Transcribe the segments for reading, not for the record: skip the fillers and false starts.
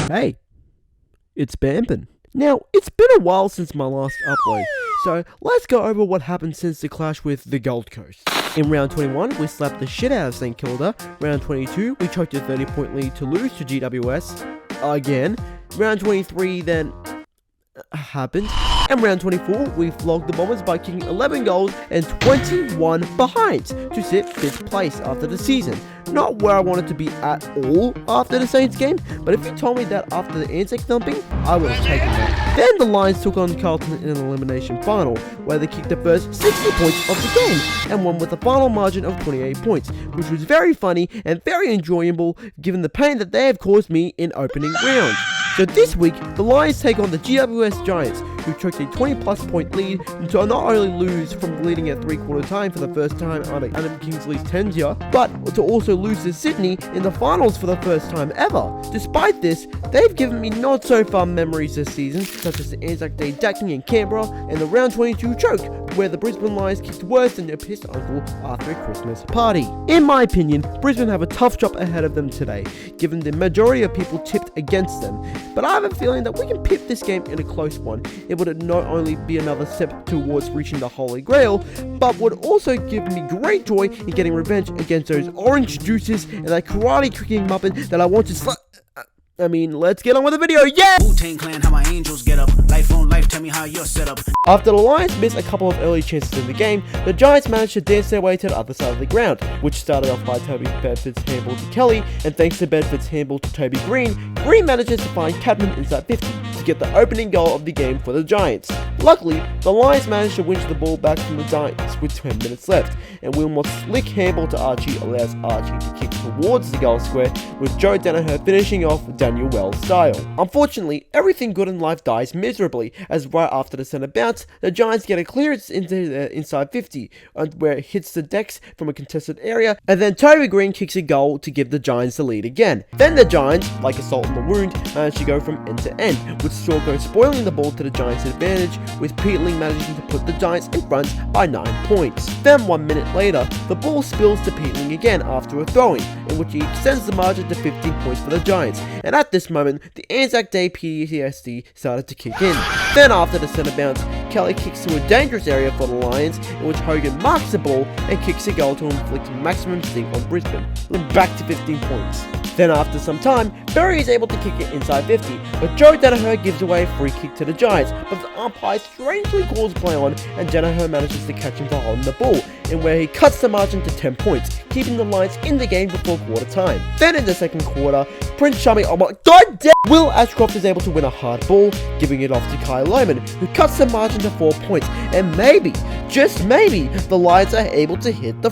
Hey, it's Bambin. Now, it's been a while since my last upload, so let's go over what happened since the clash with the Gold Coast. In round 21, we slapped the shit out of St Kilda. Round 22, we choked a 30-point lead to lose to GWS again. Round 23 then happened. And round 24, we flogged the Bombers by kicking 11 goals and 21 behinds to sit 5th place after the season. Not where I wanted to be at all after the Saints game, but if you told me that after the Anzac thumping, I would have taken that. Then the Lions took on Carlton in an elimination final, where they kicked the first 60 points of the game and won with a final margin of 28 points, which was very funny and very enjoyable given the pain that they have caused me in opening round. So this week, the Lions take on the GWS Giants, who choked a 20-plus point lead to not only lose from leading at 3/4 time for the first time under Adam Kingsley's tenure, but to also lose to Sydney in the finals for the first time ever. Despite this, they've given me not so fun memories this season, such as the Anzac Day jacking in Canberra and the round 22 choke, where the Brisbane Lions kicked worse than their pissed uncle after a Christmas party. In my opinion, Brisbane have a tough job ahead of them today, given the majority of people tipped against them. But I have a feeling that we can pip this game in a close one. It would not only be another step towards reaching the Holy Grail, but would also give me great joy in getting revenge against those orange juices and that karate kicking muppet that I want to let's get on with the video, yeah! Wu-Tang Clan, how my angels get up. Life on life, tell me how you're set up. After the Lions missed a couple of early chances in the game, the Giants managed to dance their way to the other side of the ground, which started off by Toby Bedford's handball to Kelly, and thanks to Bedford's handball to Toby Green, Green manages to find Cadman inside 50 to get the opening goal of the game for the Giants. Luckily, the Lions managed to winch the ball back from the Giants with 10 minutes left, and Wilmot's slick handball to Archie allows Archie to kick towards the goal square, with Joe Danaher finishing off Daniel Wells style. Unfortunately, everything good in life dies miserably, as right after the center bounce, the Giants get a clearance into the inside 50, where it hits the decks from a contested area, and then Toby Green kicks a goal to give the Giants the lead again. Then the Giants, like a salt in the wound, manage to go from end to end, with Sorko spoiling the ball to the Giants' advantage, with Peatling managing to put the Giants in front by 9 points. Then 1 minute later, the ball spills to Peatling again after a throw-in, in which he extends the margin to 15 points for the Giants, and at this moment, the Anzac Day PTSD started to kick in. Then after the center bounce, Kelly kicks to a dangerous area for the Lions, in which Hogan marks the ball and kicks a goal to inflict maximum sting on Brisbane, and back to 15 points. Then after some time, Berry is able to kick it inside 50, but Joe Danaher gives away a free kick to the Giants, but the umpire strangely calls play on, and Danaher manages to catch him for holding the ball, in where he cuts the margin to 10 points, keeping the Lions in the game before quarter time. Then in the second quarter, Prince Charming, oh my god damn, Will Ashcroft is able to win a hard ball, giving it off to Kai Lohman, who cuts the margin to 4 points, and maybe, just maybe, the Lions are able to hit the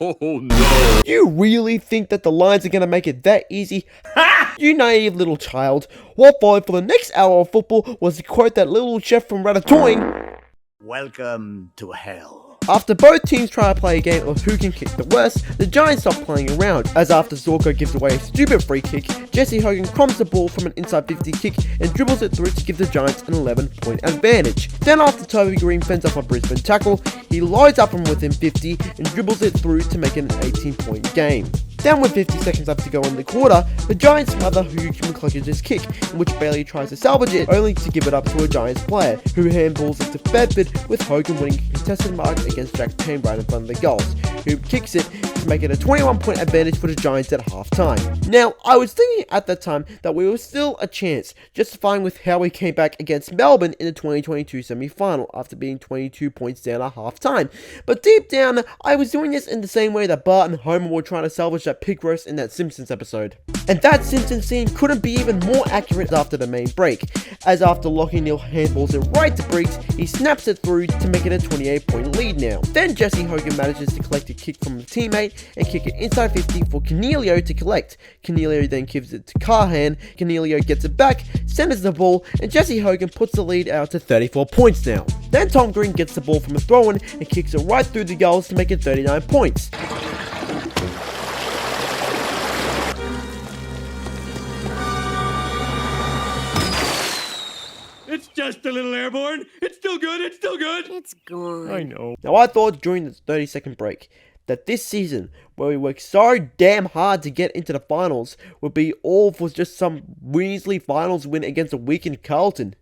oh no. You really think that the Lions are going to make it that easy? Ha! You naive little child. What followed for the next hour of football was to quote that little chef from Ratatouille. Welcome to hell. After both teams try to play a game of who can kick the worst, the Giants stop playing around, as after Zorko gives away a stupid free kick, Jesse Hogan crumbs the ball from an inside 50 kick and dribbles it through to give the Giants an 11-point advantage. Then after Toby Green fends off a Brisbane tackle, he loads up from within 50 and dribbles it through to make it an 18-point game. Then with 50 seconds left to go in the quarter, the Giants smother Hugh clutches his kick, in which Bailey tries to salvage it, only to give it up to a Giants player, who handballs it to Bedford, with Hogan winning a contested mark against Jack Payne right in front of the goals, who kicks it to make it a 21-point advantage for the Giants at half-time. Now, I was thinking at that time that we were still a chance, justifying with how we came back against Melbourne in the 2022 semi-final after being 22 points down at half-time, but deep down, I was doing this in the same way that Bart and Homer were trying to salvage that pig roast in that Simpsons episode. And that Simpsons scene couldn't be even more accurate after the main break, as after Lockie Neal handballs it right to Briggs, he snaps it through to make it a 28-point lead now. Then Jesse Hogan manages to collect a kick from a teammate and kick it inside 50 for Canelio to collect. Canelio then gives it to Carhan, Canelio gets it back, centers the ball, and Jesse Hogan puts the lead out to 34 points now. Then Tom Green gets the ball from a throw-in and kicks it right through the goals to make it 39 points. It's just a little airborne. It's still good. It's still good. It's gone. I know. Now I thought during the 30-second break that this season, where we worked so damn hard to get into the finals, would be all for just some measly finals win against a weakened Carlton.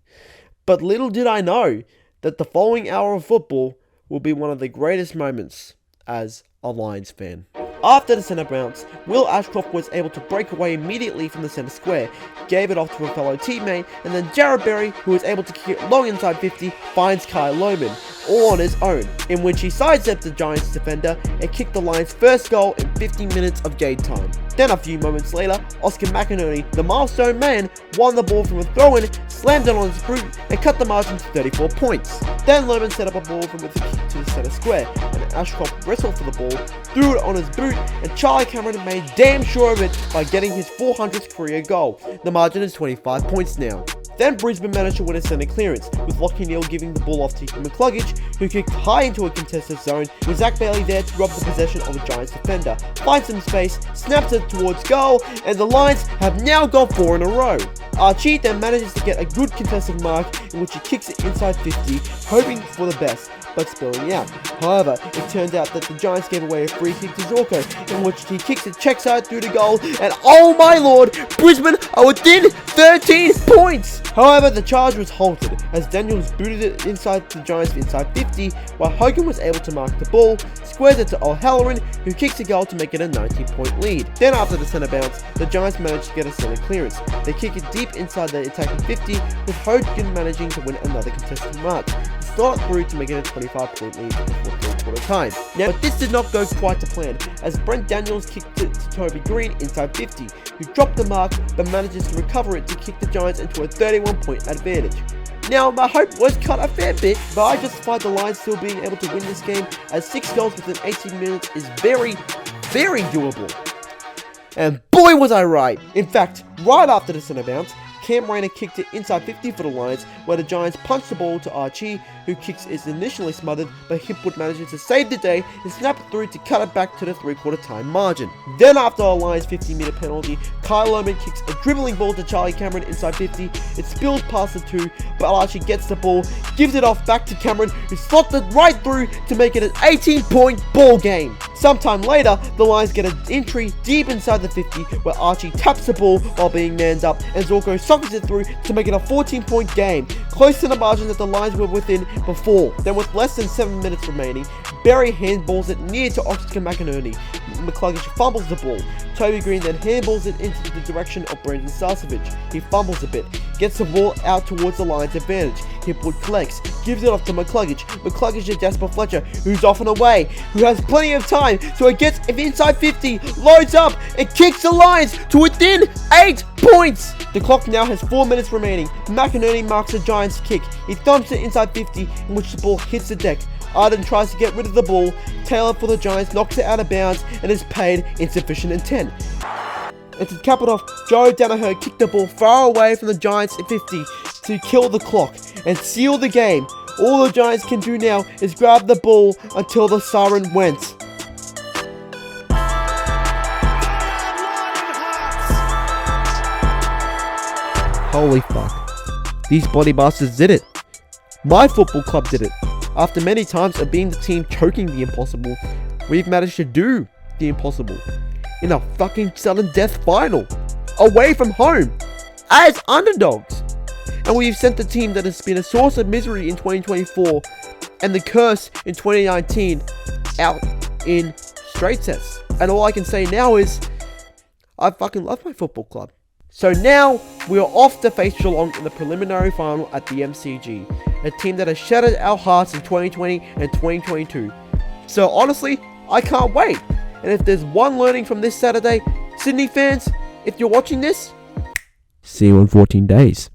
But little did I know that the following hour of football will be one of the greatest moments as a Lions fan. After the centre bounce, Will Ashcroft was able to break away immediately from the centre square, gave it off to a fellow teammate, and then Jared Berry, who was able to kick it long inside 50, finds Kyle Lohman, all on his own, in which he sidestepped the Giants defender and kicked the Lions' first goal in 50 minutes of game time. Then a few moments later, Oscar McInerney, the milestone man, won the ball from a throw-in, slammed it on his boot, and cut the margin to 34 points. Then Lohman set up a ball from with a kick to the centre square, and Ashcroft wrestled for the ball, threw it on his boot, and Charlie Cameron made damn sure of it by getting his 400th career goal. The margin is 25 points now. Then Brisbane managed to win a centre clearance, with Lachie Neale giving the ball off to McCluggage, who kicked high into a contested zone, with Zach Bailey there to rob the possession of a Giants defender, finds some space, snaps it towards goal, and the Lions have now got 4 in a row. Archie then manages to get a good contested mark, in which he kicks it inside 50, hoping for the best, but spilling out. However, it turns out that the Giants gave away a free kick to Zorko, in which he kicks it check side through the goal, and oh my lord, Brisbane are within 13 points! However, the charge was halted, as Daniels booted it inside the Giants inside 50, while Hogan was able to mark the ball, squares it to O'Halloran, who kicks a goal to make it a 19-point lead. Then after the centre bounce, the Giants managed to get a centre clearance. They kick it deep inside the attacking 50, with Hogan managing to win another contested mark. It's not through to make it a 25-point lead before third-quarter time. Now, but this did not go quite to plan, as Brent Daniels kicked it to Toby Green inside 50, who dropped the mark but manages to recover it to kick the Giants into a 31-point advantage. Now, my hope was cut a fair bit, but I justified the Lions still being able to win this game, as 6 goals within 18 minutes is very, very doable. And boy was I right! In fact, right after the centre bounce, Cam Rayner kicked it inside 50 for the Lions, where the Giants punched the ball to Archie, who kicks is initially smothered, but Hipwood manages to save the day and snap it through to cut it back to the three-quarter time margin. Then after a Lions 50-meter penalty, Kyle Lohman kicks a dribbling ball to Charlie Cameron inside 50. It spills past the 2, but Archie gets the ball, gives it off back to Cameron, who slots it right through to make it an 18-point ball game. Sometime later, the Lions get an entry deep inside the 50, where Archie taps the ball while being manned up, and Zorko sockets it through to make it a 14-point game, close to the margin that the Lions were within before. Then with less than 7 minutes remaining, Berry handballs it near to Oscar McInerney. McCluggage fumbles the ball. Toby Green then handballs it into the direction of Brendan Starcevich. He fumbles a bit, gets the ball out towards the Lions' advantage. Hipwood collects, gives it off to McCluggage. McCluggage to Jasper Fletcher, who's off and away, who has plenty of time, so he gets inside 50, loads up, and kicks the Lions to within 8 points! The clock now has 4 minutes remaining. McInerney marks the Giants' kick. He thumps it inside 50, in which the ball hits the deck. Arden tries to get rid of the ball. Taylor for the Giants knocks it out of bounds and is paid insufficient intent. And to cap it off, Joe Danaher kicked the ball far away from the Giants at 50 to kill the clock and seal the game. All the Giants can do now is grab the ball until the siren went. Holy fuck. These bloody bastards did it. My football club did it. After many times of being the team choking the impossible, we've managed to do the impossible in a fucking sudden death final, away from home, as underdogs. And we've sent the team that has been a source of misery in 2024 and the curse in 2019 out in straight sets. And all I can say now is, I fucking love my football club. So now, we are off to face Geelong in the preliminary final at the MCG, a team that has shattered our hearts in 2020 and 2022. So honestly, I can't wait. And if there's one learning from this Saturday, Sydney fans, if you're watching this, see you in 14 days.